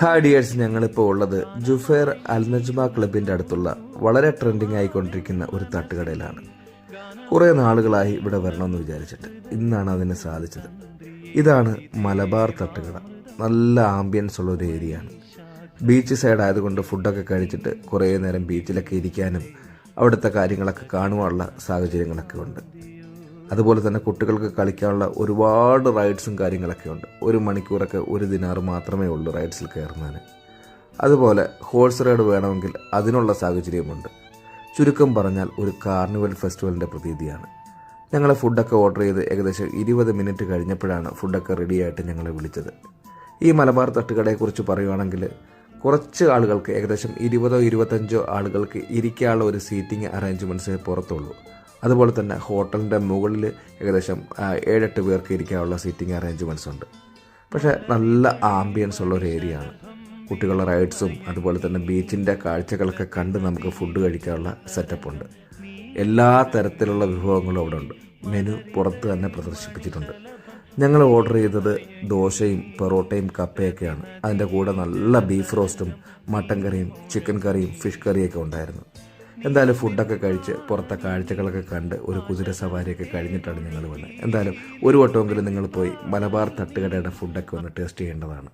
Hi dears, ഞങ്ങളിപ്പോൾ ഉള്ളത് Juffair അൽ നജ്മ ക്ലബിൻ്റെ അടുത്തുള്ള വളരെ ട്രെൻഡിങ് ആയിക്കൊണ്ടിരിക്കുന്ന ഒരു തട്ടുകടയിലാണ്. കുറേ നാളുകളായി ഇവിടെ വരണമെന്ന് വിചാരിച്ചിട്ട് ഇന്നാണ് അതിന് സാധിച്ചത്. ഇതാണ് മലബാർ തട്ടുകട. നല്ല ആംബിയൻസ് ഉള്ള ഒരു ഏരിയയാണ്. ബീച്ച് സൈഡ് ആയതുകൊണ്ട് ഫുഡൊക്കെ കഴിച്ചിട്ട് കുറേ നേരം ബീച്ചിലൊക്കെ ഇരിക്കാനും അവിടുത്തെ കാര്യങ്ങളൊക്കെ കാണുവാനുള്ള സാഹചര്യങ്ങളൊക്കെ ഉണ്ട്. അതുപോലെ തന്നെ കുട്ടികൾക്ക് കളിക്കാനുള്ള ഒരുപാട് റൈഡ്സും കാര്യങ്ങളൊക്കെ ഉണ്ട്. 1 മണിക്കൂറൊക്കെ 1 ദിനാർ മാത്രമേ ഉള്ളൂ റൈഡ്സിൽ കയറുന്നതിന്. അതുപോലെ ഹോഴ്സ് റൈഡ് വേണമെങ്കിൽ അതിനുള്ള സാഹചര്യമുണ്ട്. ചുരുക്കം പറഞ്ഞാൽ ഒരു കാർണിവൽ ഫെസ്റ്റിവലിൻ്റെ പ്രതീതിയാണ്. ഞങ്ങൾ ഫുഡൊക്കെ ഓർഡർ ചെയ്ത് ഏകദേശം 20 മിനിറ്റ് കഴിഞ്ഞപ്പോഴാണ് ഫുഡൊക്കെ റെഡിയായിട്ട് ഞങ്ങളെ വിളിച്ചത്. ഈ മലബാർ തട്ടുകടയെക്കുറിച്ച് പറയുകയാണെങ്കിൽ കുറച്ച് ആളുകൾക്ക്, ഏകദേശം 20-25 ആളുകൾക്ക് ഇരിക്കാനുള്ള ഒരു സീറ്റിംഗ് അറേഞ്ച്മെൻറ്റ്സേ പുറത്തുള്ളൂ. അതുപോലെ തന്നെ ഹോട്ടലിൻ്റെ മുകളിൽ ഏകദേശം 7-8 പേർക്ക് ഇരിക്കാനുള്ള സീറ്റിംഗ് അറേഞ്ച്മെൻറ്റ്സ് ഉണ്ട്. പക്ഷേ നല്ല ആംബിയൻസ് ഉള്ള ഒരു ഏരിയ ആണ്. കുട്ടികളുടെ റൈഡ്സും അതുപോലെ തന്നെ ബീച്ചിൻ്റെ കാഴ്ചകളൊക്കെ കണ്ട് നമുക്ക് ഫുഡ് കഴിക്കാനുള്ള സെറ്റപ്പ് ഉണ്ട്. എല്ലാ തരത്തിലുള്ള വിഭവങ്ങളും അവിടെ ഉണ്ട്. മെനു പുറത്ത് തന്നെ പ്രദർശിപ്പിച്ചിട്ടുണ്ട്. ഞങ്ങൾ ഓർഡർ ചെയ്തത് ദോശയും പൊറോട്ടയും കപ്പയൊക്കെയാണ്. അതിൻ്റെ കൂടെ നല്ല ബീഫ് റോസ്റ്റും മട്ടൻ കറിയും ചിക്കൻ കറിയും ഫിഷ് കറിയൊക്കെ ഉണ്ടായിരുന്നു. എന്തായാലും ഫുഡൊക്കെ കഴിച്ച് പുറത്തെ കാഴ്ചകളൊക്കെ കണ്ട് ഒരു കുതിര സവാരിയൊക്കെ കഴിഞ്ഞിട്ടാണ് ഞങ്ങൾ വന്നത്. എന്തായാലും ഒരു വട്ടമെങ്കിലും നിങ്ങൾ പോയി മലബാർ തട്ടുകടയുടെ ഫുഡൊക്കെ ഒന്ന് ടേസ്റ്റ് ചെയ്യേണ്ടതാണ്.